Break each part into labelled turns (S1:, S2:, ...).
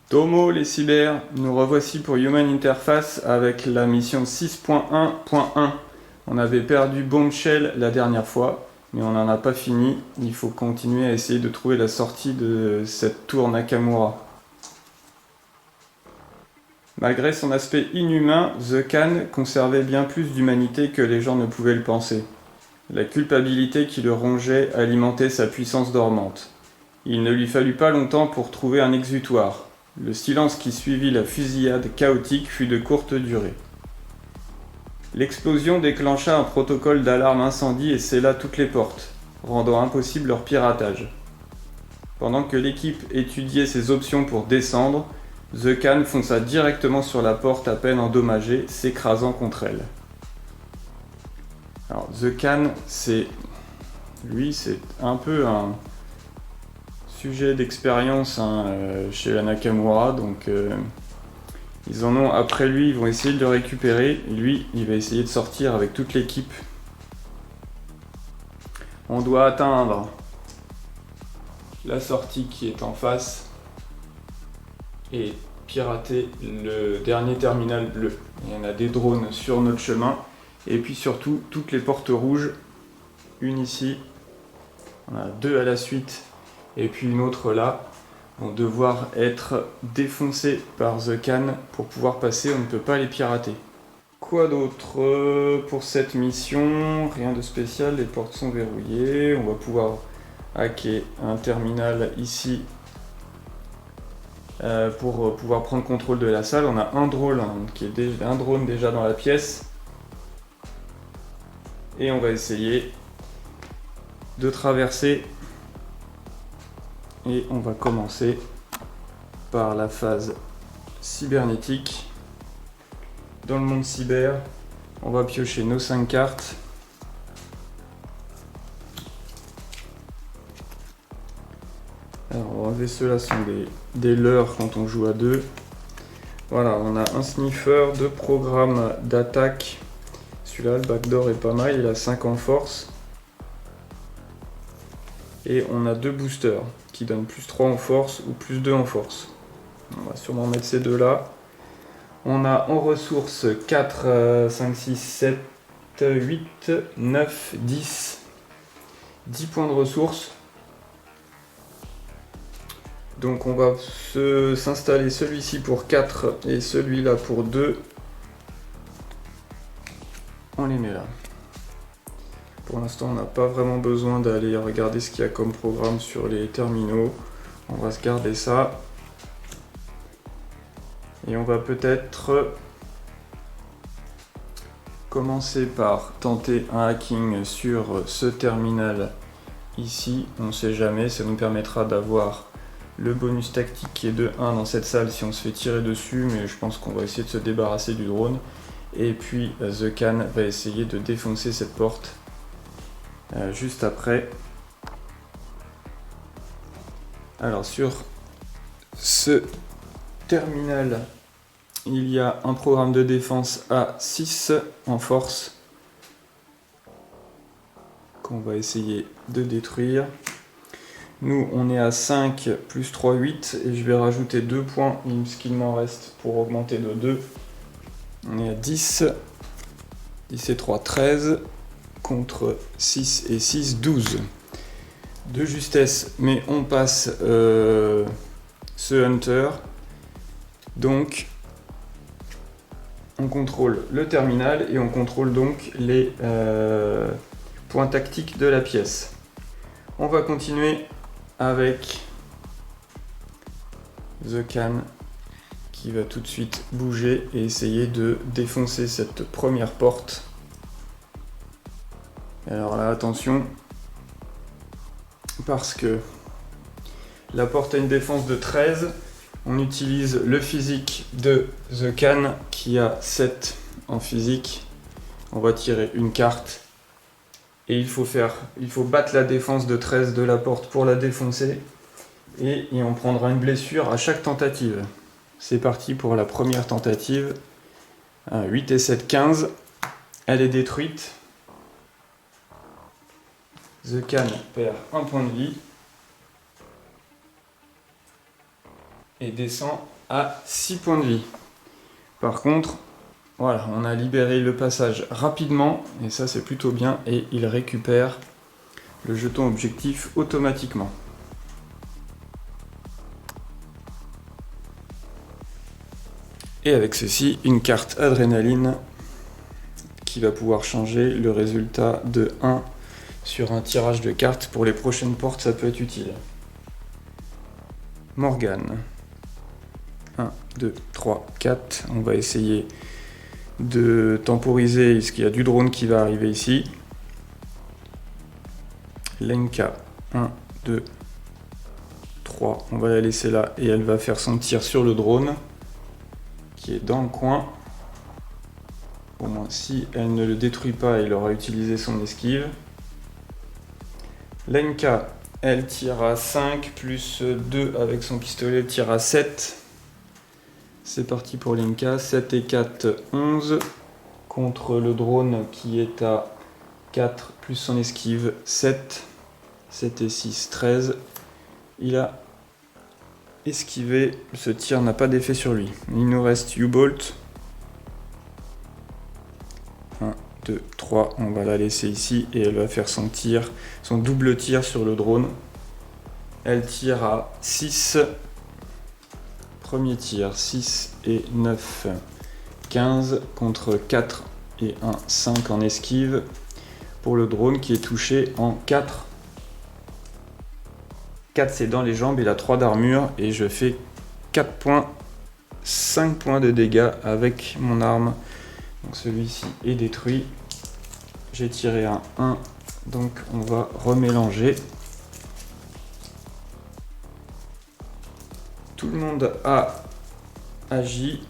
S1: Domo les cyber, nous revoici pour Human Interface avec la mission 6.1.1. On avait perdu Bombshell la dernière fois, mais on n'en a pas fini. Il faut continuer à essayer de trouver la sortie de cette tour Nakamura. Malgré son aspect inhumain, The Khan conservait bien plus d'humanité que les gens ne pouvaient le penser. La culpabilité qui le rongeait alimentait sa puissance dormante. Il ne lui fallut pas longtemps pour trouver un exutoire. Le silence qui suivit la fusillade chaotique fut de courte durée. L'explosion déclencha un protocole d'alarme incendie et scella toutes les portes, rendant impossible leur piratage. Pendant que l'équipe étudiait ses options pour descendre, The Khan fonça directement sur la porte à peine endommagée, s'écrasant contre elle. Alors, The Khan, c'est un peu un sujet d'expérience chez la Nakamura, donc ils en ont après lui, ils vont essayer de le récupérer. Lui, il va essayer de sortir avec toute l'équipe. On doit atteindre la sortie qui est en face et pirater le dernier terminal bleu. Il y en a des drones sur notre chemin et puis surtout toutes les portes rouges, une ici, on a deux à la suite et puis une autre là, vont devoir être défoncées par The Khan pour pouvoir passer, on ne peut pas les pirater. Quoi d'autre pour cette mission? Rien de spécial, les portes sont verrouillées, on va pouvoir hacker un terminal ici pour pouvoir prendre contrôle de la salle. On a un drone déjà dans la pièce et on va essayer de traverser et on va commencer par la phase cybernétique. Dans le monde cyber, on va piocher nos 5 cartes. Alors ceux-là sont des leurres quand on joue à deux. Voilà, on a un sniffer, 2 programmes d'attaque. Celui-là, le backdoor est pas mal, il a 5 en force. Et on a 2 boosters qui donnent plus 3 en force ou plus 2 en force. On va sûrement mettre ces deux-là. On a en ressources 4, 5, 6, 7, 8, 9, 10. 10 points de ressources. Donc on va s'installer celui-ci pour 4 et celui-là pour 2. On les met là. Pour l'instant, on n'a pas vraiment besoin d'aller regarder ce qu'il y a comme programme sur les terminaux. On va se garder ça. Et on va peut-être commencer par tenter un hacking sur ce terminal ici. On ne sait jamais, ça nous permettra d'avoir le bonus tactique qui est de 1 dans cette salle si on se fait tirer dessus. Mais je pense qu'on va essayer de se débarrasser du drone. Et puis The Khan va essayer de défoncer cette porte. Juste après. Alors sur ce terminal, il y a un programme de défense à 6 en force qu'on va essayer de détruire. Nous on est à 5 plus 3, 8 et je vais rajouter 2 points ce qu'il m'en reste pour augmenter de 2. On est à 10. 10 et 3, 13. Contre 6 et 6, 12 de justesse, mais on passe ce Hunter, donc on contrôle le terminal et on contrôle donc les points tactiques de la pièce. On va continuer avec The Khan qui va tout de suite bouger et essayer de défoncer cette première porte. Alors là, attention, parce que la porte a une défense de 13, on utilise le physique de The Khan qui a 7 en physique. On va tirer une carte et il faut battre la défense de 13 de la porte pour la défoncer et on prendra une blessure à chaque tentative. C'est parti pour la première tentative. 8 et 7, 15. Elle est détruite. The Khan perd un point de vie. et descend à 6 points de vie. Par contre, voilà, on a libéré le passage rapidement, et ça c'est plutôt bien, et il récupère le jeton objectif automatiquement. Et avec ceci, une carte adrénaline qui va pouvoir changer le résultat de 1 sur un tirage de cartes. Pour les prochaines portes, ça peut être utile. Morgane. 1, 2, 3, 4. On va essayer de temporiser, parce qu'il y a du drone qui va arriver ici. Lenka. 1, 2, 3. On va la laisser là et elle va faire son tir sur le drone qui est dans le coin. Au moins, si elle ne le détruit pas, il aura utilisé son esquive. Lenka, elle tire à 5 plus 2 avec son pistolet, elle tire à 7. C'est parti pour Lenka. 7 et 4, 11. Contre le drone qui est à 4 plus son esquive, 7. 7 et 6, 13. Il a esquivé. Ce tir n'a pas d'effet sur lui. Il nous reste U-Bolt. 1, 2, 3. On va la laisser ici et elle va faire son tir, son double tir sur le drone. Elle tire à 6. Premier tir, 6 et 9, 15 contre 4 et 1, 5 en esquive. Pour le drone qui est touché en 4. 4 c'est dans les jambes, il a 3 d'armure et je fais 4 points, 5 points de dégâts avec mon arme. Donc celui-ci est détruit. J'ai tiré un 1, donc on va remélanger. Tout le monde a agi.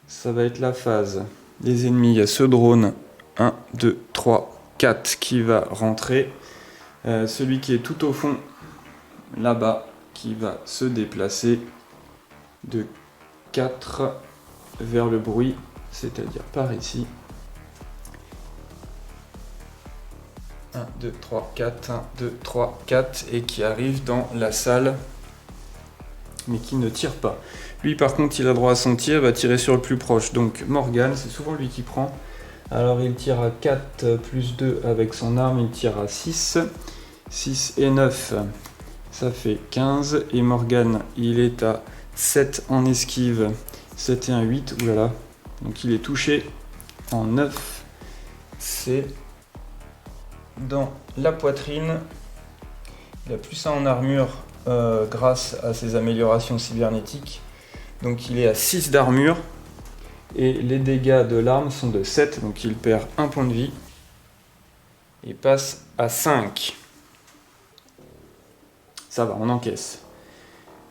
S1: Ça va être la phase des ennemis. Il y a ce drone 1, 2, 3, 4 qui va rentrer. Celui qui est tout au fond, là-bas, qui va se déplacer de 4 vers le bruit, c'est-à-dire par ici. 1, 2, 3, 4, 1, 2, 3, 4, et qui arrive dans la salle, mais qui ne tire pas. Lui, par contre, il a droit à son tir, il va tirer sur le plus proche. Donc Morgane, c'est souvent lui qui prend. Alors il tire à 4 plus 2 avec son arme, il tire à 6. 6 et 9, ça fait 15. Et Morgane, il est à 7 en esquive. 7 et 1, 8, oulala. Donc il est touché en 9. C'est dans la poitrine. Il a plus 1 en armure grâce à ses améliorations cybernétiques. Donc il est à 6 d'armure. Et les dégâts de l'arme sont de 7. Donc il perd 1 point de vie. Et passe à 5. Ça va, on encaisse.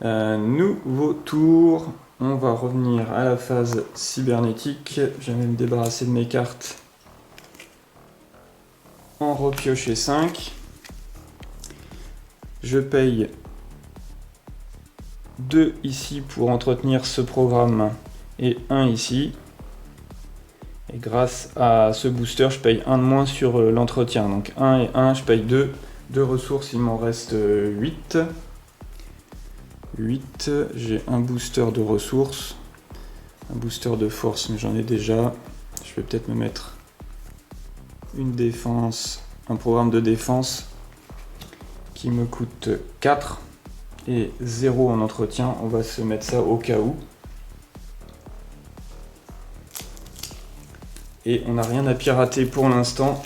S1: Nouveau tour. On va revenir à la phase cybernétique. Je vais me débarrasser de mes cartes. En repiocher 5. Je paye 2 ici pour entretenir ce programme et 1 ici. Et grâce à ce booster, je paye 1 de moins sur l'entretien. Donc 1 et 1, je paye 2. 2 ressources, il m'en reste 8. 8, j'ai un booster de ressources. Un booster de force, mais j'en ai déjà. Je vais peut-être me mettre une défense, un programme de défense qui me coûte 4 et 0 en entretien. On va se mettre ça au cas où. Et on n'a rien à pirater pour l'instant.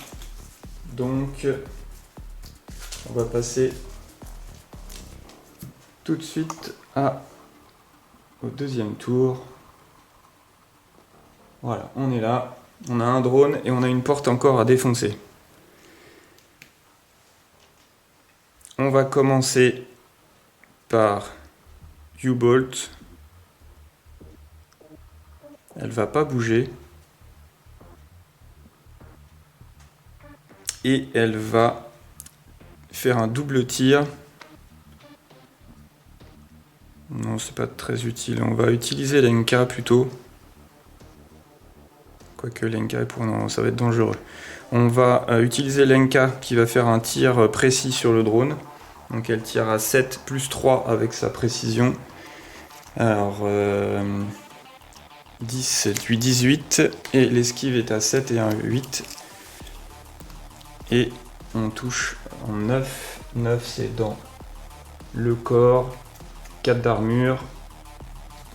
S1: Donc on va passer tout de suite au deuxième tour. Voilà, on est là. On a un drone et on a une porte encore à défoncer. On va commencer par U-Bolt. Elle va pas bouger. Et elle va faire un double tir. Non, c'est pas très utile. On va utiliser l'Enka plutôt. Quoique l'Enka est pour... Non, ça va être dangereux. On va utiliser l'Enka qui va faire un tir précis sur le drone. Donc elle tire à 7 plus 3 avec sa précision. Alors 10, 7, 8, 18. Et l'esquive est à 7 et un 8. Et on touche en 9. 9 c'est dans le corps. 4 d'armure.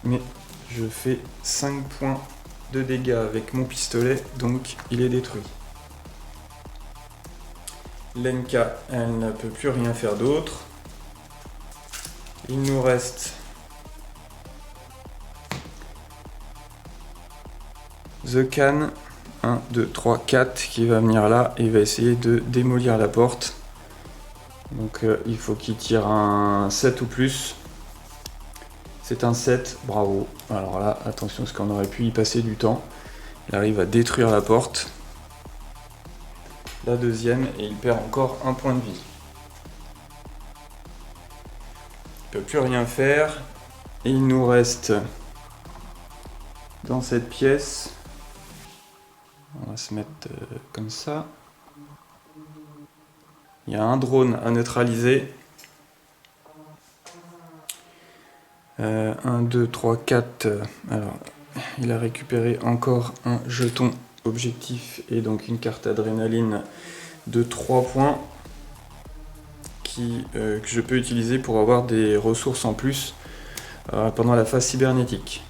S1: Mais je fais 5 points de dégâts avec mon pistolet. Donc il est détruit. Lenka, elle ne peut plus rien faire d'autre. Il nous reste The Can, 1, 2, 3, 4, qui va venir là et va essayer de démolir la porte. Donc il faut qu'il tire un 7 ou plus. C'est un 7, bravo. Alors là, attention, parce qu'on aurait pu y passer du temps. Il arrive à détruire la porte. La deuxième, et il perd encore un point de vie. Il peut plus rien faire. Et il nous reste dans cette pièce. On va se mettre comme ça. Il y a un drone à neutraliser. 1, 2, 3, 4. Alors, il a récupéré encore un jeton objectif et donc une carte adrénaline de 3 points que je peux utiliser pour avoir des ressources en plus pendant la phase cybernétique.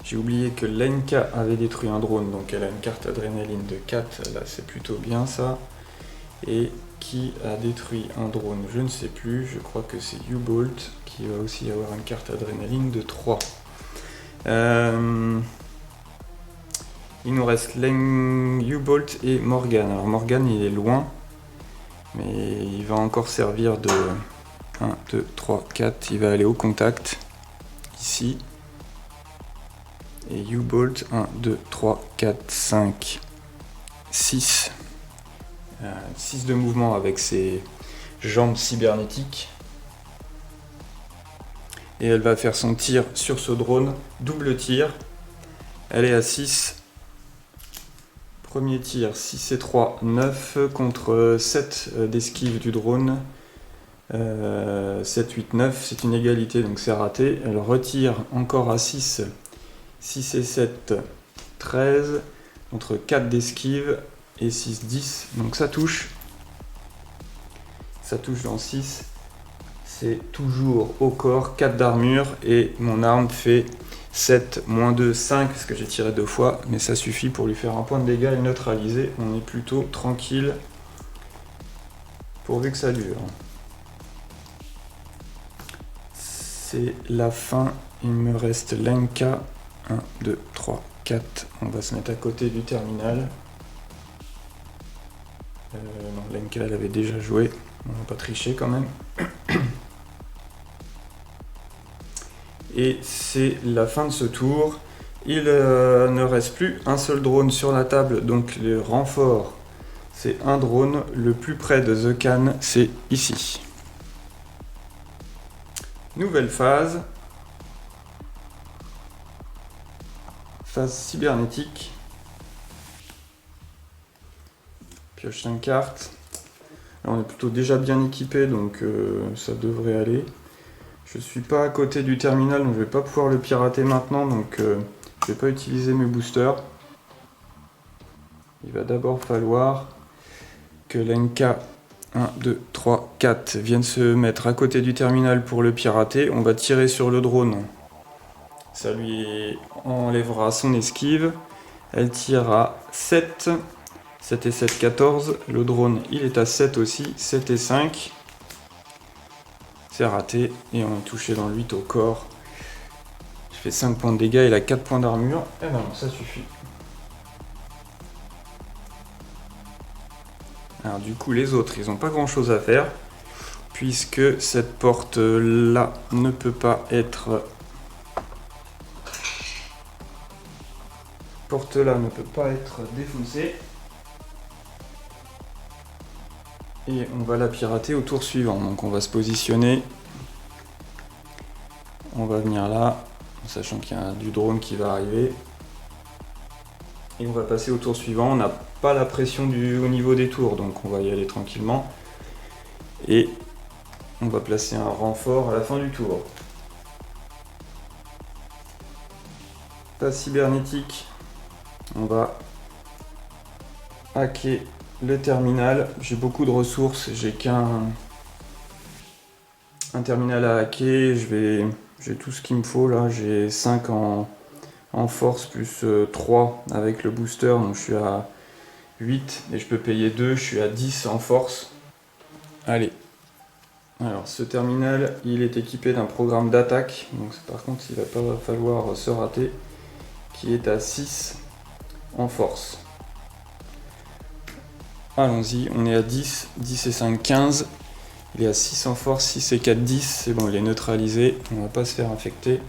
S1: J'ai oublié que Lenka avait détruit un drone, donc elle a une carte adrénaline de 4, là c'est plutôt bien ça. Et qui a détruit un drone, je ne sais plus, je crois que c'est U-Bolt qui va aussi avoir une carte adrénaline de 3. Il nous reste U-Bolt et Morgan. Alors Morgan il est loin, mais il va encore servir de 1, 2, 3, 4, il va aller au contact, ici. Et U-Bolt, 1, 2, 3, 4, 5, 6. 6 de mouvement avec ses jambes cybernétiques. Et elle va faire son tir sur ce drone, double tir. Elle est à 6. Premier tir, 6 et 3, 9 contre 7 d'esquive du drone. 7, 8, 9, c'est une égalité donc c'est raté. Elle retire encore à 6. 6 et 7, 13 contre 4 d'esquive. Et 6, 10, donc ça touche. Ça touche dans 6. C'est toujours au corps, 4 d'armure. Et mon arme fait 7, moins 2, 5, parce que j'ai tiré 2 fois. Mais ça suffit pour lui faire un point de dégâts et le neutraliser. On est plutôt tranquille. Pourvu que ça dure. C'est la fin. Il me reste Lenka. 1, 2, 3, 4. On va se mettre à côté du terminal. Non, Lenka elle avait déjà joué, on va pas tricher quand même. Et c'est la fin de ce tour. Il ne reste plus un seul drone sur la table, donc le renfort c'est un drone. Le plus près de The Can c'est ici. Nouvelle phase. Phase cybernétique. Pioche 5 cartes. Là, on est plutôt déjà bien équipé, donc ça devrait aller. Je suis pas à côté du terminal, donc je vais pas pouvoir le pirater maintenant, donc je vais pas utiliser mes boosters. Il va d'abord falloir que Lenka 1, 2, 3, 4 vienne se mettre à côté du terminal pour le pirater. On va tirer sur le drone. Ça lui enlèvera son esquive. Elle tire à 7. 7 et 7, 14. Le drone, il est à 7 aussi. 7 et 5. C'est raté. Et on est touché dans le 8 au corps. Je fais 5 points de dégâts. Il a 4 points d'armure. Et ben non, ça suffit. Alors du coup, les autres, ils n'ont pas grand chose à faire. Puisque cette porte-là ne peut pas être... Porte-là ne peut pas être défaussée. Et on va la pirater au tour suivant. Donc on va se positionner. On va venir là, en sachant qu'il y a du drone qui va arriver. Et on va passer au tour suivant. On n'a pas la pression au niveau des tours, donc on va y aller tranquillement. Et on va placer un renfort à la fin du tour. Passe cybernétique. On va hacker le terminal. J'ai beaucoup de ressources, j'ai qu'un terminal à hacker. J'ai tout ce qu'il me faut là. J'ai 5 en force plus 3 avec le booster, donc je suis à 8 et je peux payer 2, je suis à 10 en force. Allez. Alors ce terminal, il est équipé d'un programme d'attaque, donc par contre il va pas falloir se rater, qui est à 6 en force. Allons-y, on est à 10, 10 et 5, 15. Il est à 6 en force, 6 et 4, 10, c'est bon, il est neutralisé, on va pas se faire infecter.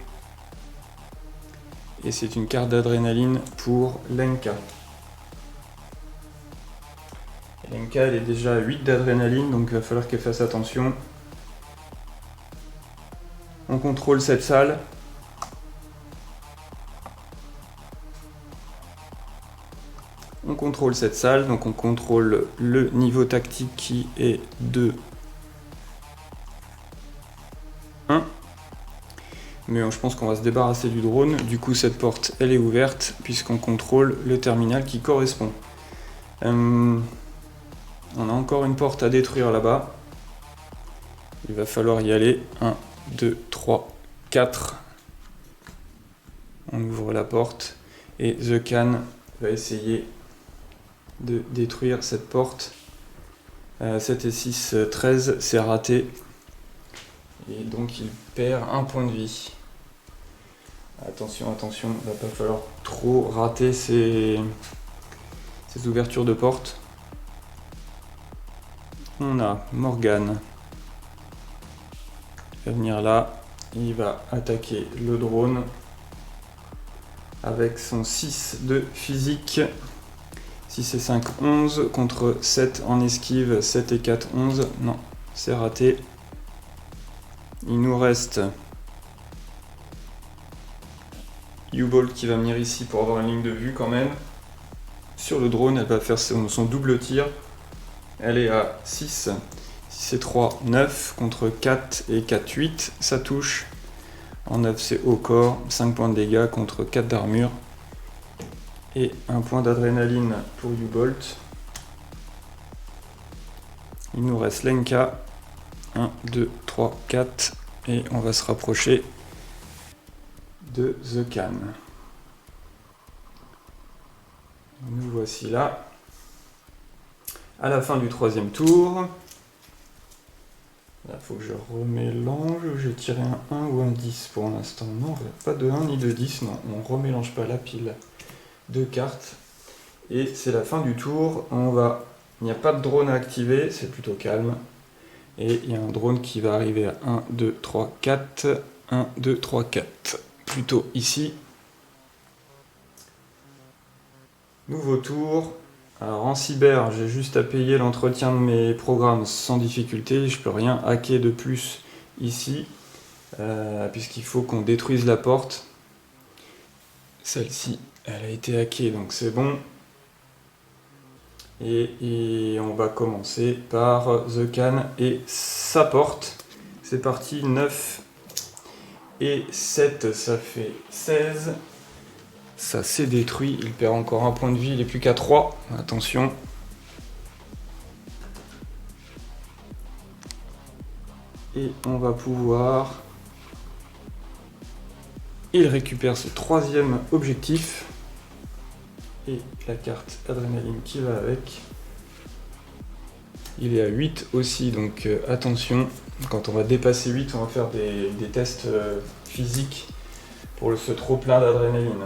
S1: Et c'est une carte d'adrénaline pour Lenka. Lenka, elle est déjà à 8 d'adrénaline, donc il va falloir qu'elle fasse attention. On contrôle cette salle. On contrôle cette salle, donc on contrôle le niveau tactique qui est de 1. Mais je pense qu'on va se débarrasser du drone. Du coup, cette porte, elle est ouverte puisqu'on contrôle le terminal qui correspond. On a encore une porte à détruire là-bas. Il va falloir y aller. 1, 2, 3, 4. On ouvre la porte et The Can va essayer de détruire cette porte. 7 et 6, 13, c'est raté. Et donc il perd un point de vie. Attention, attention, il va pas falloir trop rater ces ouvertures de porte. On a Morgan. Il va venir là, il va attaquer le drone avec son 6 de physique. 6 et 5, 11 contre 7 en esquive, 7 et 4, 11. Non, c'est raté. Il nous reste U-Bolt qui va venir ici pour avoir une ligne de vue quand même. Sur le drone, elle va faire son double tir. Elle est à 6. 6 et 3, 9 contre 4 et 4, 8. Ça touche. En 9, c'est au corps. 5 points de dégâts contre 4 d'armure. Et un point d'adrénaline pour U-Bolt. Il nous reste Lenka. 1, 2, 3, 4. Et on va se rapprocher de The Can. Nous voici là. À la fin du troisième tour. Là, il faut que je remélange. J'ai tiré un 1 ou un 10 pour l'instant. Non, pas de 1 ni de 10. Non, on ne remélange pas la pile de cartes. Et c'est la fin du tour. Il n'y a pas de drone à activer, c'est plutôt calme. Et il y a un drone qui va arriver à 1, 2, 3, 4. 1, 2, 3, 4. Plutôt ici. Nouveau tour. Alors en cyber, j'ai juste à payer l'entretien de mes programmes sans difficulté. Je peux rien hacker de plus ici. Puisqu'il faut qu'on détruise la porte. Celle-ci, elle a été hackée, donc c'est bon. Et on va commencer par The Can et sa porte. C'est parti, 9 et 7, ça fait 16. Ça s'est détruit, il perd encore un point de vie, il est plus qu'à 3. Attention. Et on va pouvoir... Il récupère ce troisième objectif. Et la carte adrénaline qui va avec. Il est à 8 aussi, donc attention. Quand on va dépasser 8, on va faire des tests physiques pour ce trop plein d'adrénaline.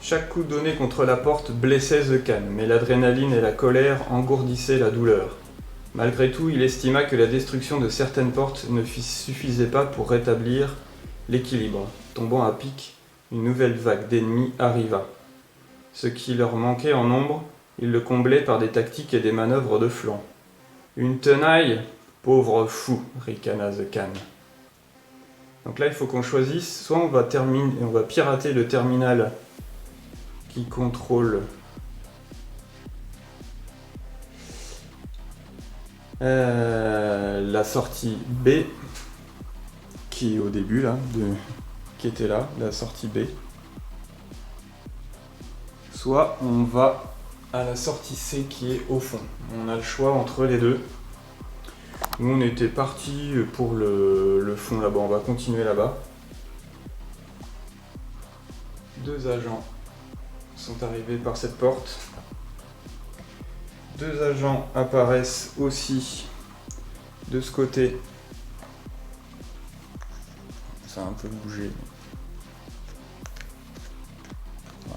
S1: Chaque coup donné contre la porte blessait The Can, mais l'adrénaline et la colère engourdissaient la douleur. Malgré tout, il estima que la destruction de certaines portes ne suffisait pas pour rétablir l'équilibre. Tombant à pic, une nouvelle vague d'ennemis arriva. Ce qui leur manquait en nombre, ils le comblaient par des tactiques et des manœuvres de flanc. Une tenaille ? Pauvre fou, ricana The Can. Donc là, il faut qu'on choisisse, soit on va pirater le terminal qui contrôle la sortie B, qui est au début là, qui était là, la sortie B. Soit on va à la sortie C qui est au fond. On a le choix entre les deux. Nous on était parti pour le fond là-bas, on va continuer là-bas. Deux agents sont arrivés par cette porte. Deux agents apparaissent aussi de ce côté. Ça a un peu bougé.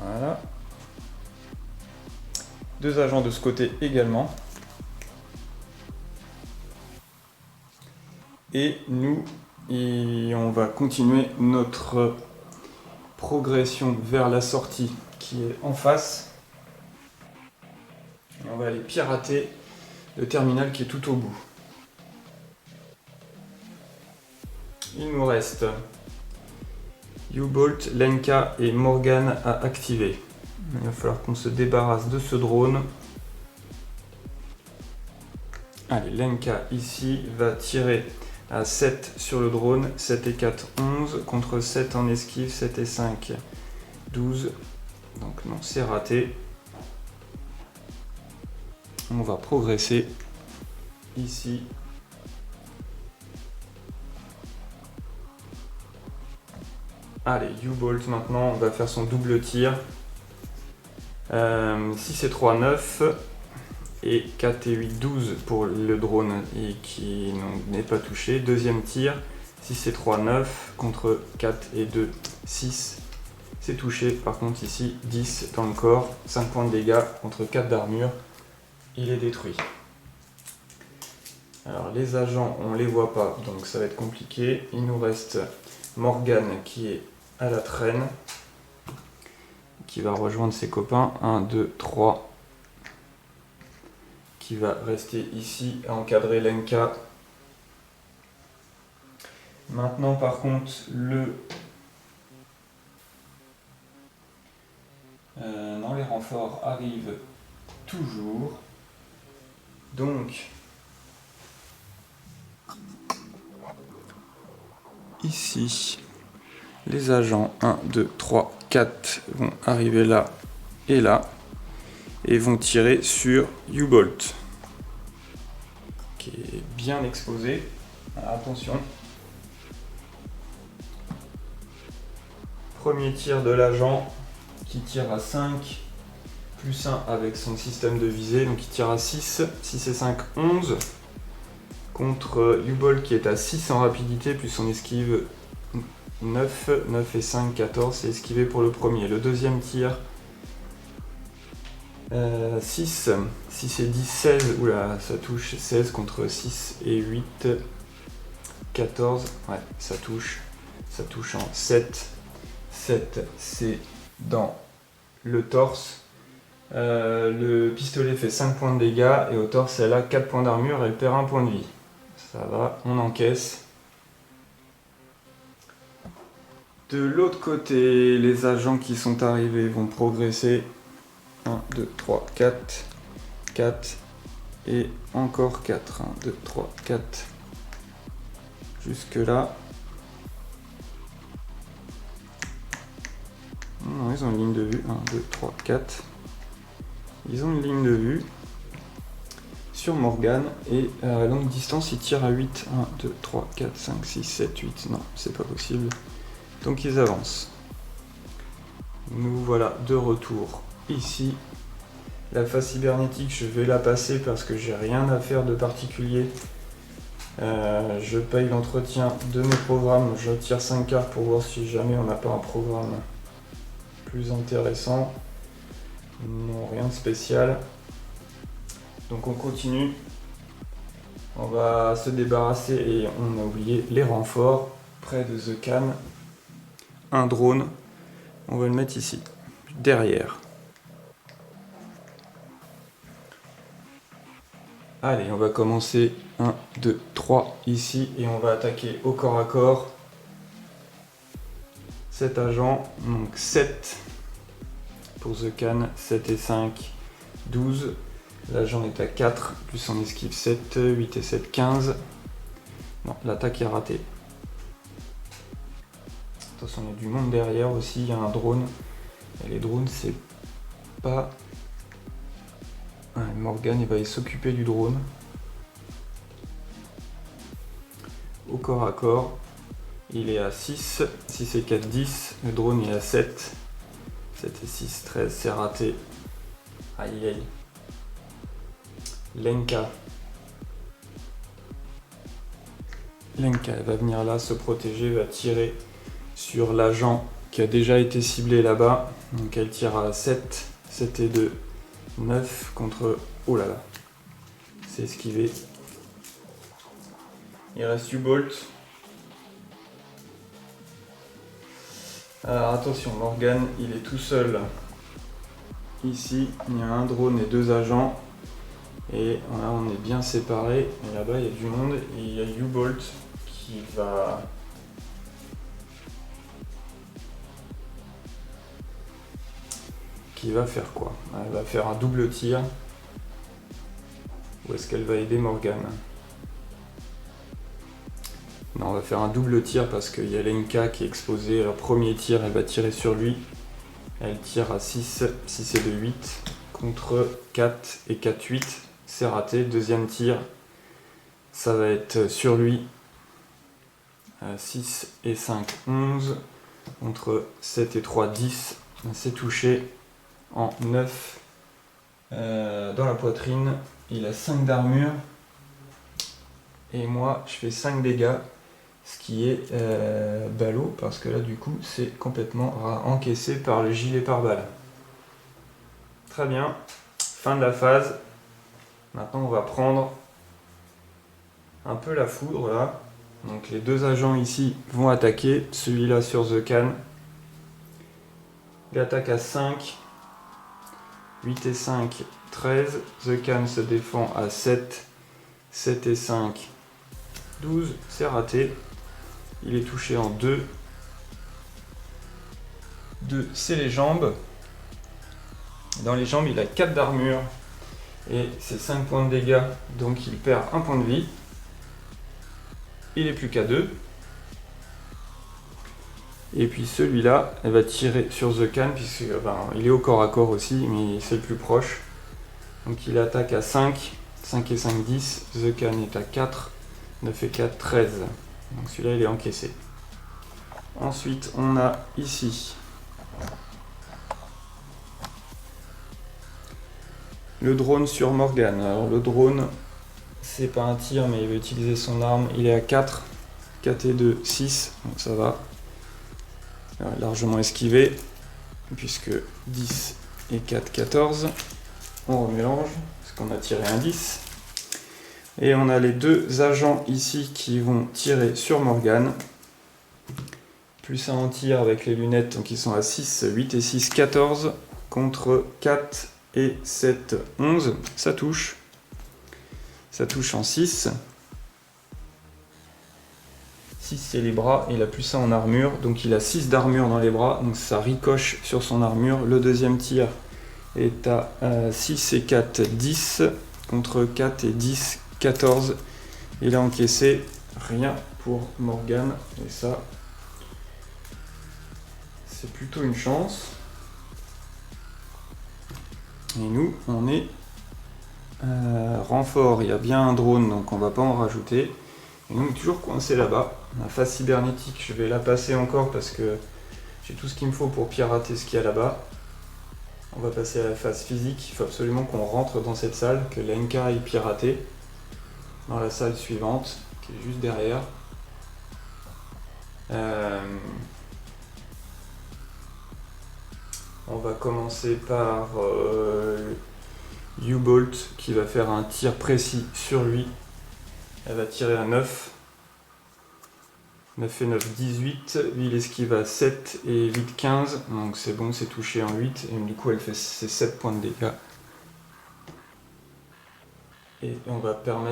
S1: Voilà. Deux agents de ce côté également. Et nous, on va continuer notre progression vers la sortie qui est en face. Et on va aller pirater le terminal qui est tout au bout. Il nous reste U-Bolt, Lenka et Morgan à activer. Il va falloir qu'on se débarrasse de ce drone. Allez, Lenka ici va tirer à 7 sur le drone. 7 et 4, 11. Contre 7 en esquive, 7 et 5, 12. Donc non, c'est raté. On va progresser ici. Allez, U-Bolt maintenant, on va faire son double tir. 6 et 3, 9. Et 4 et 8, 12 pour le drone et qui n'est pas touché. Deuxième tir, 6 et 3, 9. Contre 4 et 2, 6. C'est touché. Par contre ici, 10 dans le corps. 5 points de dégâts contre 4 d'armure. Il est détruit. Alors les agents, on les voit pas, donc ça va être compliqué. Il nous reste Morgan qui est à la traîne, qui va rejoindre ses copains. 1, 2, 3. Qui va rester ici à encadrer Lenka. Maintenant par contre non, les renforts arrivent toujours. Donc ici les agents 1, 2, 3, 4 vont arriver là et là. Et vont tirer sur U-Bolt qui est bien exposé. Attention. Premier tir de l'agent qui tire à 5 plus 1 avec son système de visée, donc il tire à 6, 6 et 5, 11 contre U-Bolt qui est à 6 en rapidité plus son esquive 9, 9 et 5, 14, c'est esquivé pour le premier. Le deuxième tir 6 et 10, 16, oula, ça touche, 16 contre 6 et 8, 14, ouais, ça touche en 7, 7 c'est dans le torse, le pistolet fait 5 points de dégâts et au torse elle a 4 points d'armure, elle perd 1 point de vie, ça va, on encaisse. De l'autre côté, les agents qui sont arrivés vont progresser. 1, 2, 3, 4, 4 et encore 4. 1, 2, 3, 4. Jusque là. Non, ils ont une ligne de vue. 1, 2, 3, 4. Ils ont une ligne de vue sur Morgan et à longue distance ils tirent à 8. 1, 2, 3, 4, 5, 6, 7, 8. Non, c'est pas possible. Donc ils avancent. Nous voilà de retour ici. La phase cybernétique, je vais la passer parce que j'ai rien à faire de particulier. Je paye l'entretien de mes programmes, je tire 5 cartes pour voir si jamais on n'a pas un programme plus intéressant. Non, rien de spécial. Donc on continue. On va se débarrasser et on a oublié les renforts près de The Can. Un drone, on va le mettre ici, derrière. Allez, on va commencer 1, 2, 3 ici et on va attaquer au corps à corps. 7 agents, donc 7 pour The Can, 7 et 5, 12. L'agent est à 4, plus son esquive 7, 8 et 7, 15. Non, l'attaque est ratée. Attention, il y a du monde derrière aussi, il y a un drone. Et les drones, c'est pas... Ouais, Morgan, il va s'occuper du drone. Au corps à corps, il est à 6, 6 et 4, 10. Le drone est à 7. 7 et 6, 13, c'est raté. Aïe aïe. Lenka. Lenka, elle va venir là se protéger, va tirer sur l'agent qui a déjà été ciblé là-bas. Donc elle tire à 7, 7 et 2, 9 contre... Oh là là. C'est esquivé. Il reste U-Bolt. Alors attention, Morgan, il est tout seul. Ici, il y a un drone et 2 agents. Et là, on est bien séparés. Et là-bas, il y a du monde. Et il y a U-Bolt qui va... faire quoi? Elle va faire un double tir. Ou est-ce qu'elle va aider Morgan? Non, on va faire un double tir parce qu'il y a Lenka qui est exposée. Alors, premier tir, elle va tirer sur lui. Elle tire à 6, 6 et 2, 8 contre 4 et 4, 8. C'est raté. Deuxième tir, ça va être sur lui. 6 et 5, 11 contre 7 et 3, 10. C'est touché en 9 dans la poitrine. Il a 5 d'armure. Et moi, je fais 5 dégâts. Ce qui est ballot parce que là du coup c'est complètement encaissé par le gilet pare-balles. Très bien, fin de la phase. Maintenant on va prendre un peu la foudre là. Donc les 2 agents ici vont attaquer, celui-là sur The Can. Il attaque à 5, 8 et 5, 13. The Can se défend à 7, 7 et 5, 12. C'est raté. Il est touché en 2. 2, c'est les jambes. Dans les jambes, il a 4 d'armure. Et c'est 5 points de dégâts. Donc il perd 1 point de vie. Il est plus qu'à 2. Et puis celui-là, elle va tirer sur The Can. Puisque il est au corps à corps aussi. Mais c'est le plus proche. Donc il attaque à 5. 5 et 5, 10. The Can est à 4. 9 et 4, 13. Donc celui-là, il est encaissé. Ensuite, on a ici le drone sur Morgan. Alors le drone, c'est pas un tir, mais il va utiliser son arme. Il est à 4. 4 et 2, 6. Donc ça va. Largement esquivé. Puisque 10 et 4, 14. On remélange. Parce qu'on a tiré un 10. Et on a les 2 agents ici qui vont tirer sur Morgan. Plus un en tir avec les lunettes, donc ils sont à 6, 8 et 6, 14. Contre 4 et 7, 11. Ça touche. Ça touche en 6. 6 c'est les bras, il a plus 1 en armure. Donc il a 6 d'armure dans les bras, donc ça ricoche sur son armure. Le deuxième tir est à 6 et 4, 10. Contre 4 et 10, 14. Il a encaissé rien pour Morgan. Et ça, c'est plutôt une chance. Et nous, on est renfort. Il y a bien un drone, donc on va pas en rajouter. Et nous, on est toujours coincé là-bas. La phase cybernétique, je vais la passer encore parce que j'ai tout ce qu'il me faut pour pirater ce qu'il y a là-bas. On va passer à la phase physique. Il faut absolument qu'on rentre dans cette salle, que Lenka ait piraté. Dans la salle suivante, qui est juste derrière. On va commencer par U-Bolt qui va faire un tir précis sur lui. Elle va tirer à 9. 9 et 9, 18. Lui, il esquive à 7 et 8, 15. Donc c'est bon, c'est touché en 8. Et du coup, elle fait ses 7 points de dégâts. Et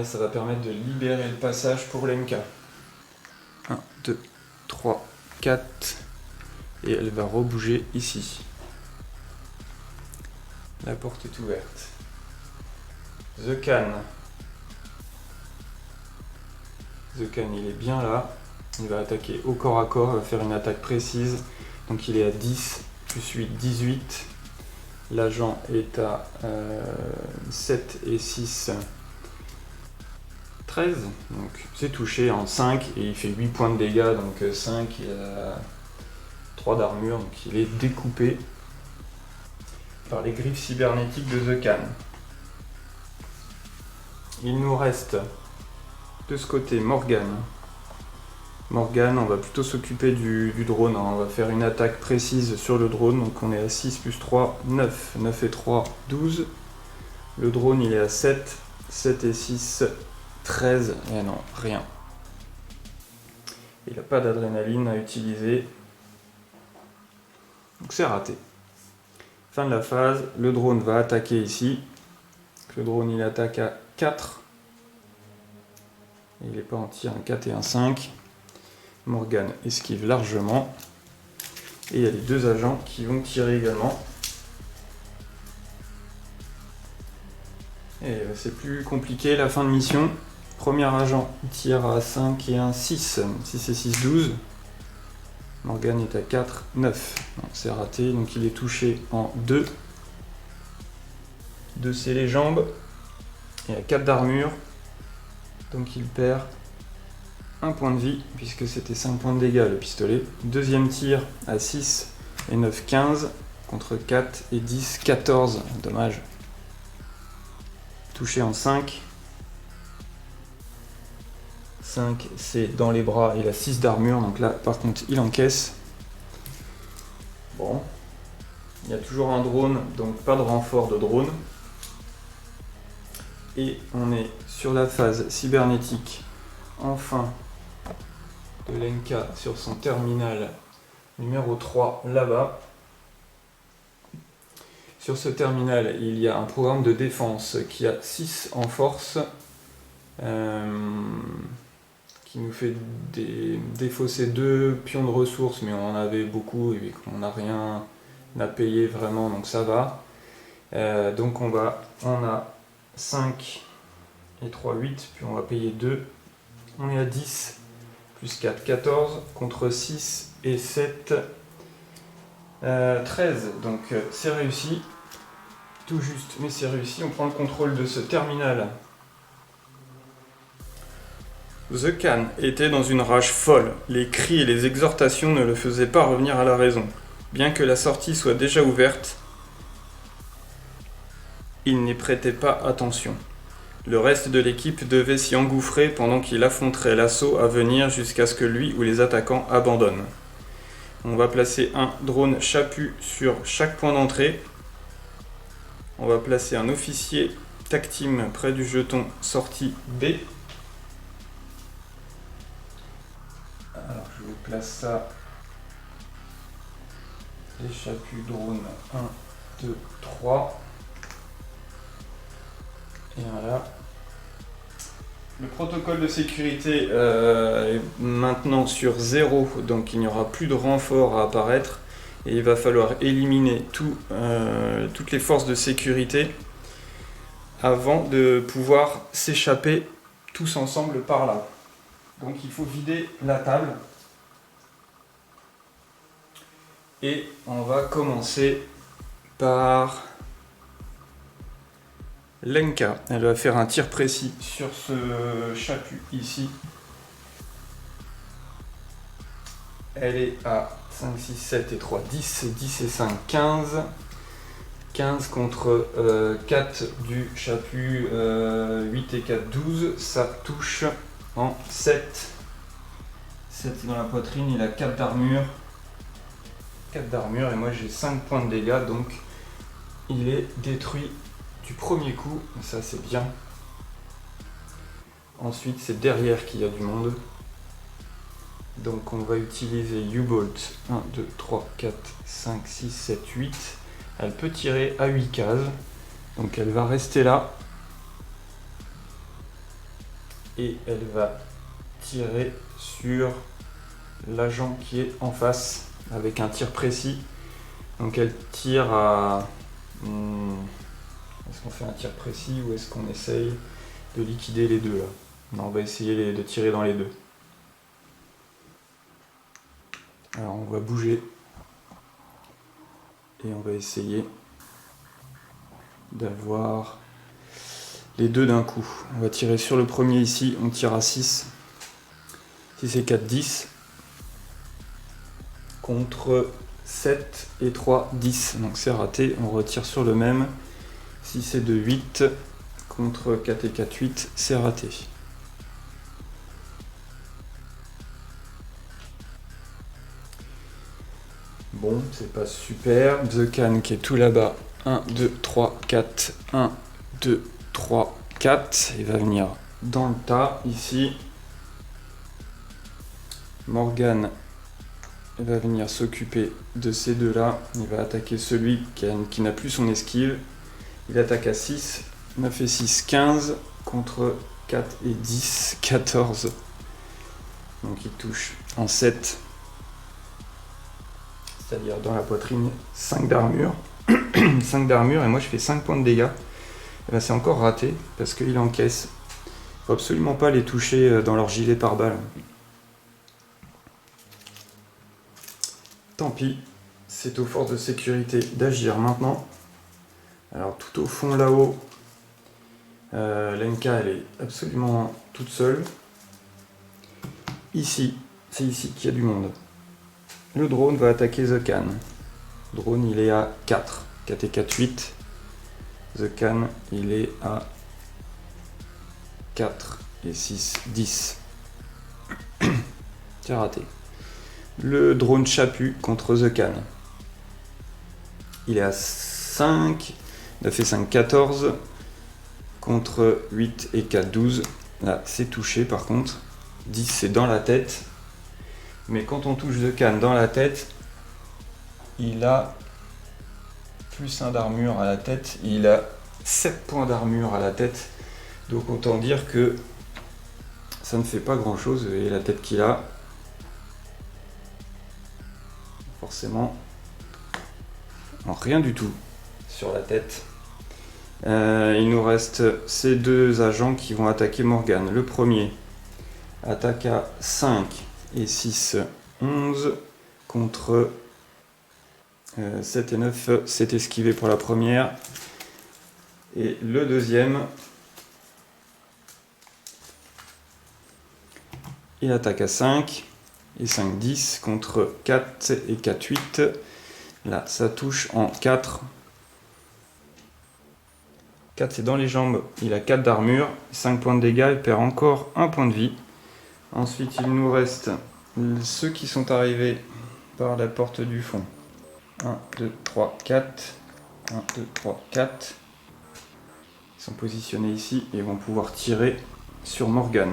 S1: ça va permettre de libérer le passage pour Lenka. 1, 2, 3, 4, et elle va rebouger ici. La porte est ouverte. The Can. The Can, il est bien là. Il va attaquer au corps à corps, il va faire une attaque précise. Donc il est à 10, plus 8, 18. L'agent est à 7 et 6, 13. Donc c'est touché en 5 et il fait 8 points de dégâts. Donc 5, il a 3 d'armure. Donc il est découpé par les griffes cybernétiques de The Can. Il nous reste de ce côté Morgan. Morgan, on va plutôt s'occuper du drone, on va faire une attaque précise sur le drone, donc on est à 6 plus 3, 9, 9 et 3, 12. Le drone il est à 7, 7 et 6, 13, et non, rien. Il n'a pas d'adrénaline à utiliser, donc c'est raté. Fin de la phase, le drone va attaquer ici. Le drone il attaque à 4, il n'est pas en tir, un 4 et un 5. Morgan esquive largement. Et il y a les deux agents qui vont tirer également. Et c'est plus compliqué la fin de mission. Premier agent tire à 5 et un 6. 6 et 6, 12. Morgan est à 4, 9. C'est raté, donc il est touché en 2. 2 c'est les jambes. Il a 4 d'armure. Donc il perd 1 point de vie, puisque c'était 5 points de dégâts le pistolet. Deuxième tir à 6 et 9, 15, contre 4 et 10, 14. Dommage. Touché en 5. 5, c'est dans les bras, il a 6 d'armure, donc là, par contre, il encaisse. Bon. Il y a toujours un drone, donc pas de renfort de drone. Et on est sur la phase cybernétique, enfin, de Lenka sur son terminal numéro 3 là-bas. Sur ce terminal, il y a un programme de défense qui a 6 en force, qui nous fait défausser 2 pions de ressources, mais on en avait beaucoup et on n'a rien à payer vraiment, donc ça va. Donc on a 5 et 3, 8, puis on va payer 2. On est à 10. Plus 4, 14, contre 6 et 7, 13. Donc c'est réussi, tout juste, mais c'est réussi. On prend le contrôle de ce terminal. The Can était dans une rage folle. Les cris et les exhortations ne le faisaient pas revenir à la raison. Bien que la sortie soit déjà ouverte, il n'y prêtait pas attention. Le reste de l'équipe devait s'y engouffrer pendant qu'il affronterait l'assaut à venir jusqu'à ce que lui ou les attaquants abandonnent. On va placer un drone chapu sur chaque point d'entrée. On va placer un officier tactime près du jeton sortie B. Alors je vous place ça. Les chapus drone 1, 2, 3. Et voilà. Le protocole de sécurité est maintenant sur 0, donc il n'y aura plus de renfort à apparaître. Et il va falloir éliminer toutes les forces de sécurité avant de pouvoir s'échapper tous ensemble par là. Donc il faut vider la table. Et on va commencer par Lenka. Elle va faire un tir précis sur ce chaput ici. Elle est à 5, 6, 7 et 3, 10, 10 et 5, 15. 15 contre 4 du chaput, 8 et 4, 12. Ça touche en 7. 7 dans la poitrine, il a 4 d'armure. 4 d'armure et moi j'ai 5 points de dégâts, donc il est détruit du premier coup, ça c'est bien. Ensuite c'est derrière qu'il y a du monde. Donc on va utiliser U-Bolt 1, 2, 3, 4, 5, 6, 7, 8. Elle peut tirer à 8 cases. Donc elle va rester là. Et elle va tirer sur l'agent qui est en face. avec un tir précis. Donc elle tire à... Est-ce qu'on fait un tir précis ou est-ce qu'on essaye de liquider les deux là? Non, on va essayer de tirer dans les deux. Alors on va bouger et on va essayer d'avoir les deux d'un coup. On va tirer sur le premier ici, on tire à 6. 6 et 4, 10. Contre 7 et 3, 10. Donc c'est raté, on retire sur le même. 6 et 2, 8. Contre 4 et 4, 8, c'est raté. Bon, c'est pas super. The Can qui est tout là-bas. 1, 2, 3, 4. 1, 2, 3, 4. Il va venir dans le tas, ici. Morgan va venir s'occuper de ces deux-là. Il va attaquer celui qui n'a plus son esquive. Il attaque à 6. 9 et 6, 15. Contre 4 et 10, 14. Donc il touche en 7. C'est-à-dire dans la poitrine, 5 d'armure. 5 d'armure et moi je fais 5 points de dégâts. Et ben c'est encore raté parce qu'il encaisse. Il ne faut absolument pas les toucher dans leur gilet pare-balles. Tant pis, c'est aux forces de sécurité d'agir maintenant. Alors tout au fond là-haut, Lenka elle est absolument toute seule. Ici, c'est ici qu'il y a du monde. Le drone va attaquer The Can. Le drone il est à 4. 4 et 4, 8. The Can il est à 4 et 6, 10. C'est raté. Le drone Chapu contre The Can. Il est à 5. 9 et 5, 14. Contre 8 et 4, 12. Là c'est touché par contre. 10 c'est dans la tête. Mais quand on touche The Can dans la tête, il a plus 1 d'armure à la tête. Il a 7 points d'armure à la tête. Donc autant dire que ça ne fait pas grand chose. Et la tête qu'il a, forcément, rien du tout sur la tête. Il nous reste ces deux agents qui vont attaquer Morgan. Le premier attaque à 5 et 6, 11 contre 7 et 9, c'est esquivé pour la première. Et le deuxième, il attaque à 5 et 5, 10 contre 4 et 4, 8. Là, ça touche en 4. 4 c'est dans les jambes, il a 4 d'armure, 5 points de dégâts, il perd encore 1 point de vie. Ensuite il nous reste ceux qui sont arrivés par la porte du fond. 1, 2, 3, 4. 1, 2, 3, 4. Ils sont positionnés ici et vont pouvoir tirer sur Morgan.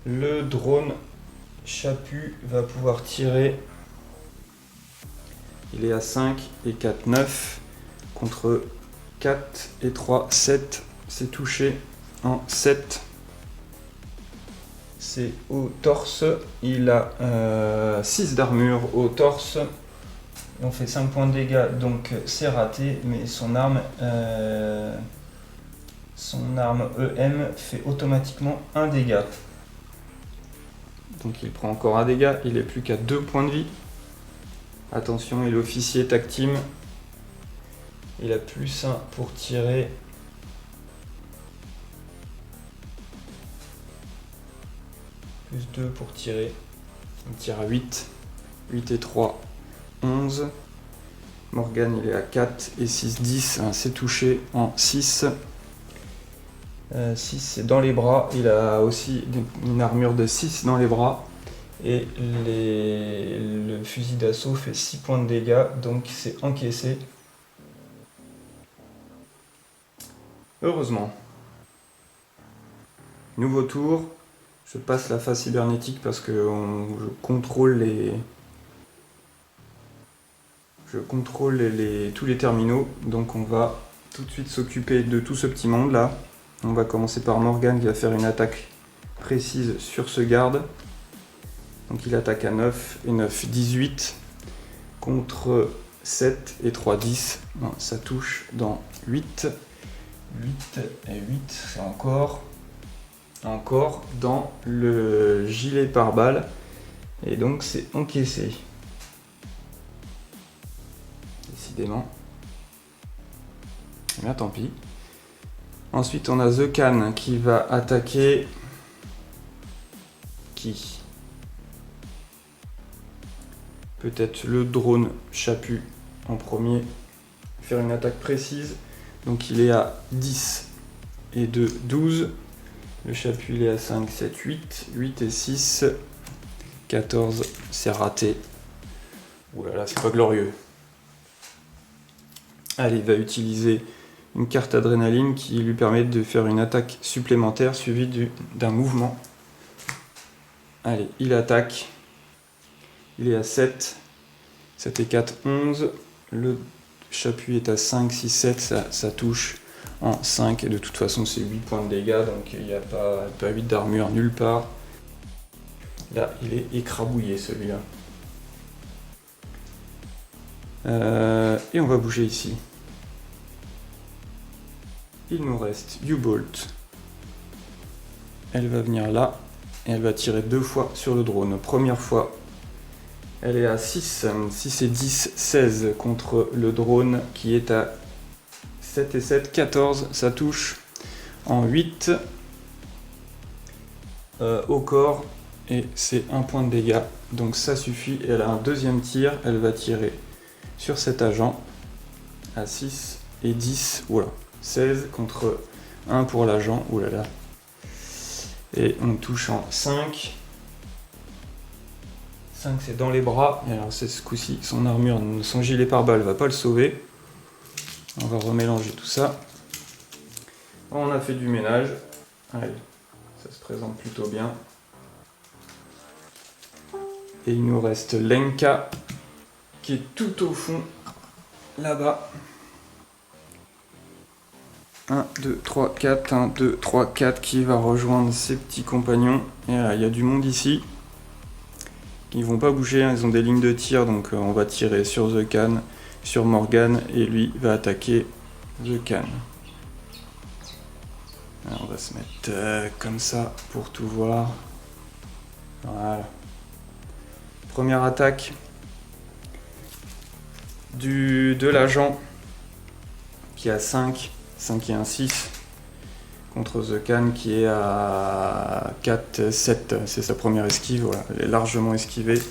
S1: Le drone Chapu va pouvoir tirer. Il est à 5 et 4, 9. Contre 4 et 3, 7. C'est touché en 7. C'est au torse. Il a 6 d'armure au torse. On fait 5 points de dégâts, donc c'est raté. Mais son arme EM fait automatiquement 1 dégât. Donc il prend encore 1 dégât. Il est plus qu'à 2 points de vie. Attention, et l'officier tag team. Il a plus 1 pour tirer. Plus 2 pour tirer. Il tire à 8. 8 et 3, 11. Morgan il est à 4 et 6, 10. C'est touché en 6. 6 c'est dans les bras. Il a aussi une armure de 6 dans les bras. Et le fusil d'assaut fait 6 points de dégâts. Donc c'est encaissé. Heureusement. Nouveau tour. Je passe la phase cybernétique parce que je contrôle tous les terminaux. Donc on va tout de suite s'occuper de tout ce petit monde là. On va commencer par Morgan qui va faire une attaque précise sur ce garde. Donc il attaque à 9 et 9, 18 contre 7 et 3, 10. Non, ça touche dans 8. 8 et 8, c'est encore dans le gilet pare-balles. Et donc c'est encaissé. Décidément. Eh bien tant pis. Ensuite on a The Can qui va attaquer... Qui? Peut-être le drone Chapu en premier. Faire une attaque précise. Donc il est à 10 et 2, 12. Le Chapu il est à 5, 7, 8. 8 et 6. 14, c'est raté. Ouh là là, c'est pas glorieux. Allez, il va utiliser une carte adrénaline qui lui permet de faire une attaque supplémentaire suivie d'un mouvement. Allez, il attaque. Il est à 7. 7 et 4, 11. Le Chapu est à 5, 6, 7. Ça touche en 5. Et de toute façon, c'est 8 points de dégâts. Donc il n'y a pas 8 d'armure nulle part. Là, il est écrabouillé celui-là. Et on va bouger ici. Il nous reste U-Bolt. Elle va venir là. Et elle va tirer 2 fois sur le drone. Première fois, elle est à 6. 6 et 10, 16 contre le drone qui est à 7 et 7, 14. Ça touche en 8 au corps. Et c'est 1 point de dégâts, donc ça suffit. Et elle a un deuxième tir, elle va tirer sur cet agent à 6 et 10, oula, 16 contre 1 pour l'agent, oulala. Et on touche en 5. 5 c'est dans les bras, et alors c'est ce coup-ci, son armure, son gilet pare-balles va pas le sauver. On va remélanger tout ça. On a fait du ménage, allez, ça se présente plutôt bien. Et il nous reste Lenka qui est tout au fond là-bas. 1, 2, 3, 4, 1, 2, 3, 4 qui va rejoindre ses petits compagnons. Et là, il y a du monde ici. Ils vont pas bouger, hein, ils ont des lignes de tir, donc on va tirer sur The Can, sur Morgan, et lui va attaquer The Can. Alors, on va se mettre comme ça pour tout voir. Voilà. Première attaque de l'agent qui a 5 et un 6 contre The Can qui est à 4, 7. C'est sa première esquive, voilà. Elle est largement esquivée.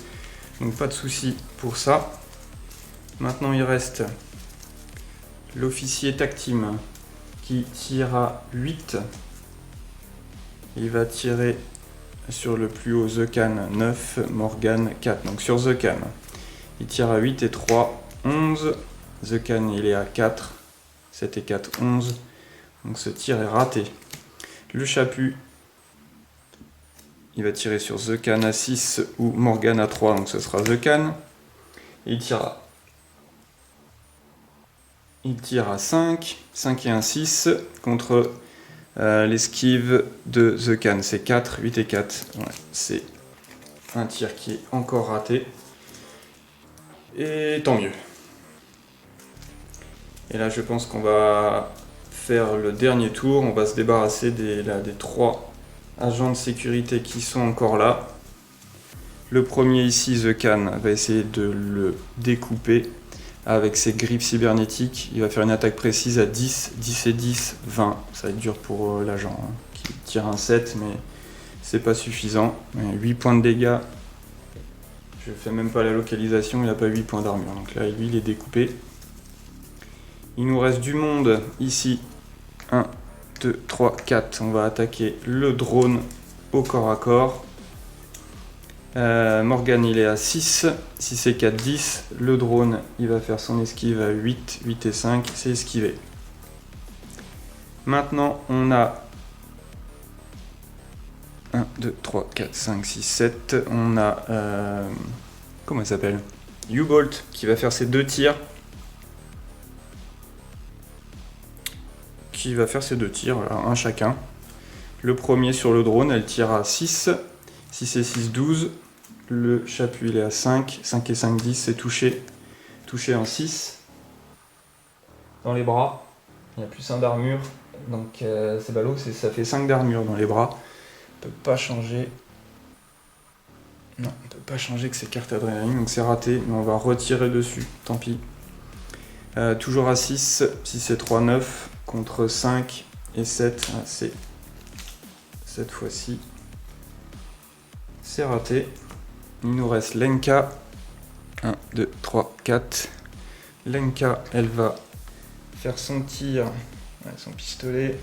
S1: Donc pas de souci pour ça. Maintenant il reste l'officier Tactime qui tire à 8. Il va tirer sur le plus haut The Can 9, Morgan 4. Donc sur The Can, il tire à 8 et 3, 11. The Can il est à 4, 7 et 4, 11. Donc ce tir est raté. Le Chapu, il va tirer sur The Can à 6 ou Morgan à 3. Donc ce sera The Can. Il tire à 5, 5 et un 6 contre l'esquive de The Can. C'est 4, 8 et 4. Ouais, c'est un tir qui est encore raté. Et tant mieux. Et là, je pense qu'on va faire le dernier tour. On va se débarrasser des 3 agents de sécurité qui sont encore là. Le premier ici, The Can, va essayer de le découper avec ses griffes cybernétiques. Il va faire une attaque précise à 10, 10 et 10, 20. Ça va être dur pour l'agent, hein, qui tire un 7, mais c'est pas suffisant. 8 points de dégâts. Je fais même pas la localisation, il n'a pas 8 points d'armure. Donc là, lui, il est découpé. Il nous reste du monde ici. 1, 2, 3, 4. On va attaquer le drone au corps à corps. Morgan il est à 6, 6 et 4, 10. Le drone il va faire son esquive à 8, 8 et 5, c'est esquivé. Maintenant on a 1, 2, 3, 4, 5, 6, 7. On a comment il s'appelle, U-Bolt qui va faire ses 2 tirs. Voilà, un chacun. Le premier sur le drone, elle tire à 6, 6 et 6, 12. Le chapu il est à 5. 5 et 5, 10, c'est touché. Touché en 6. Dans les bras, il y a plus 1 d'armure. Donc c'est ballot, ça fait 5 d'armure dans les bras. On peut pas changer. Non, on peut pas changer que c'est carte adrénaline, donc c'est raté. Mais on va retirer dessus, tant pis. Toujours à 6. 6 et 3, 9. Contre 5 et 7. Ah, c'est cette fois-ci. C'est raté. Il nous reste Lenka. 1, 2, 3, 4. Lenka, elle va faire son tir avec son pistolet.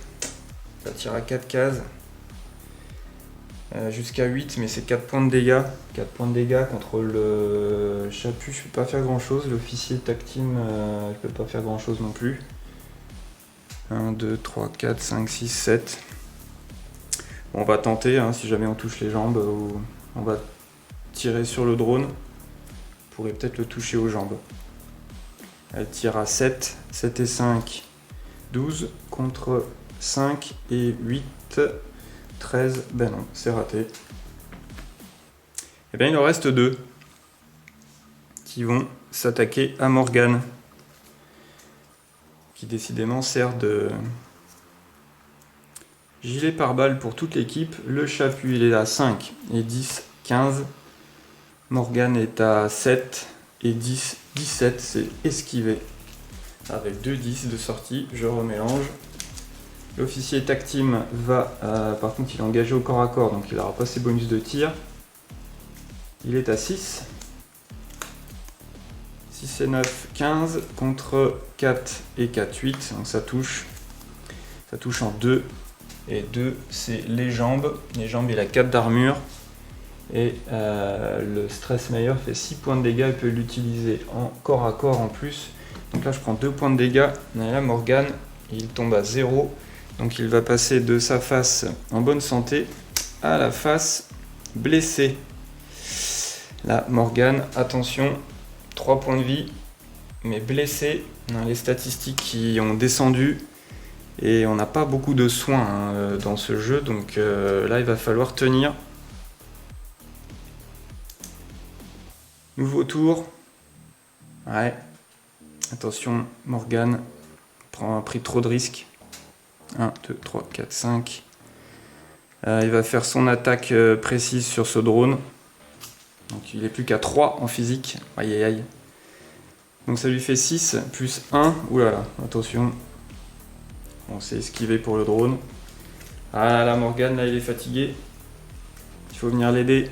S1: Elle va tirer à 4 cases. Jusqu'à 8, mais c'est 4 points de dégâts. 4 points de dégâts contre le chapu, je peux pas faire grand chose. L'officier tactime, je peux pas faire grand chose non plus. 1, 2, 3, 4, 5, 6, 7. Bon, on va tenter, hein, si jamais on touche les jambes, ou on va tirer sur le drone. On pourrait peut-être le toucher aux jambes. Elle tire à 7, 7 et 5, 12, contre 5 et 8, 13, ben non, c'est raté. Et bien il en reste 2 qui vont s'attaquer à Morgane, qui décidément sert de gilet pare-balles pour toute l'équipe. Le chapu il est à 5 et 10, 15. Morgane est à 7 et 10, 17, c'est esquivé. Avec 2 10 de sortie, je remélange. L'officier tactime va, par contre il est engagé au corps à corps, donc il n'aura pas ses bonus de tir. Il est à 6. 6 et 9, 15, contre 4 et 4, 8, donc ça touche. Ça touche en 2. Et 2, c'est les jambes. Les jambes, il a 4 d'armure. Et le stress meilleur fait 6 points de dégâts. Il peut l'utiliser en corps à corps en plus. Donc là, je prends 2 points de dégâts. Et là, Morgane, il tombe à 0. Donc il va passer de sa face en bonne santé à la face blessée. Là, Morgane, attention, 3 points de vie, mais blessé. On a les statistiques qui ont descendu. Et on n'a pas beaucoup de soins dans ce jeu. Donc là, il va falloir tenir. Nouveau tour. Ouais. Attention, Morgane prend un pris trop de risques. 1, 2, 3, 4, 5. Il va faire son attaque précise sur ce drone. Donc il n'est plus qu'à 3 en physique. Aïe aïe aïe. Donc ça lui fait 6 plus 1. Oulala, attention. On s'est esquivé pour le drone. Ah là, Morgane, là il est fatigué. Il faut venir l'aider.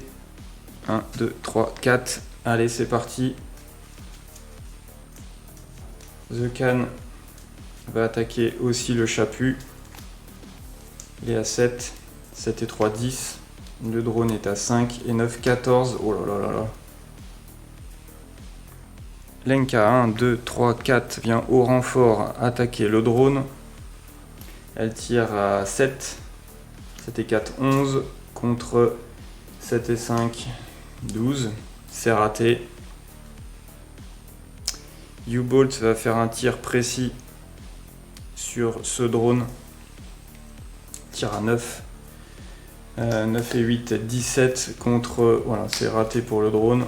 S1: 1, 2, 3, 4. Allez, c'est parti. The Can va attaquer aussi le chapu. Il est à 7. 7 et 3, 10. Le drone est à 5 et 9, 14. Oh là là là là. Lenka, 1, 2, 3, 4 vient au renfort attaquer le drone. Elle tire à 7. 7 et 4, 11. Contre 7 et 5, 12. C'est raté. U-Bolt va faire un tir précis sur ce drone. Tire à 9. 9 et 8, 17 contre... Voilà, c'est raté pour le drone.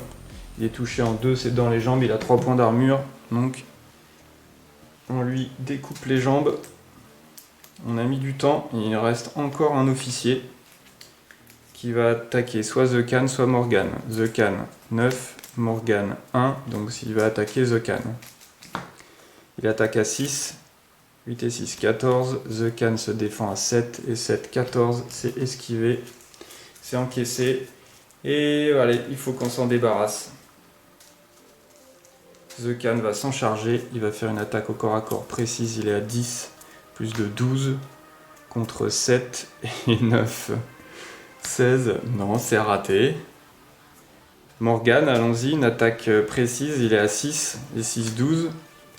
S1: Il est touché en 2, c'est dans les jambes. Il a 3 points d'armure. Donc, on lui découpe les jambes. On a mis du temps. Il reste encore un officier qui va attaquer soit The Can, soit Morgane. The Can, 9. Morgane, 1. Donc, s'il va attaquer The Can. Il attaque à 6. 8 et 6, 14. The Can se défend à 7 et 7, 14. C'est esquivé. C'est encaissé. Et allez, il faut qu'on s'en débarrasse. The Can va s'en charger. Il va faire une attaque au corps à corps précise. Il est à 10, plus de 12. Contre 7 et 9. 16. Non, c'est raté. Morgane, allons-y. Une attaque précise. Il est à 6 et 6, 12.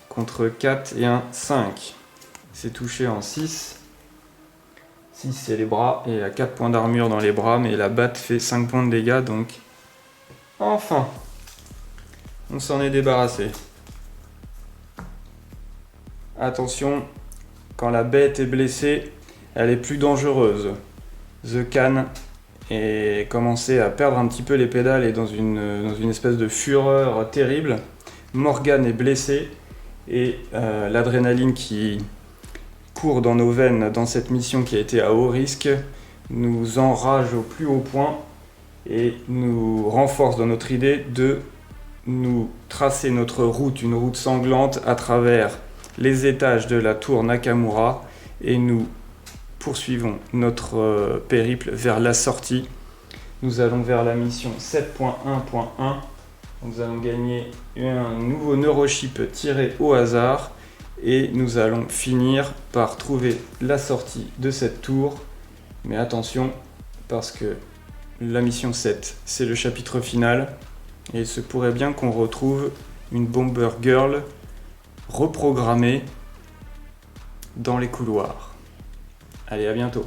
S1: Contre 4 et 1, 5. C'est touché en 6. 6 c'est les bras et il a 4 points d'armure dans les bras, mais la batte fait 5 points de dégâts, donc enfin on s'en est débarrassé. Attention, quand la bête est blessée, elle est plus dangereuse. The Can et commencer à perdre un petit peu les pédales et dans une espèce de fureur terrible. Morgan est blessé et l'adrénaline qui court dans nos veines dans cette mission qui a été à haut risque nous enrage au plus haut point et nous renforce dans notre idée de nous tracer notre route, une route sanglante à travers les étages de la tour Nakamura, et nous poursuivons notre périple vers la sortie. Nous allons vers la mission 7.1.1. Nous allons gagner un nouveau neurochip tiré au hasard et nous allons finir par trouver la sortie de cette tour. Mais attention, parce que la mission 7, c'est le chapitre final et il se pourrait bien qu'on retrouve une Bomber Girl reprogrammée dans les couloirs. Allez, à bientôt.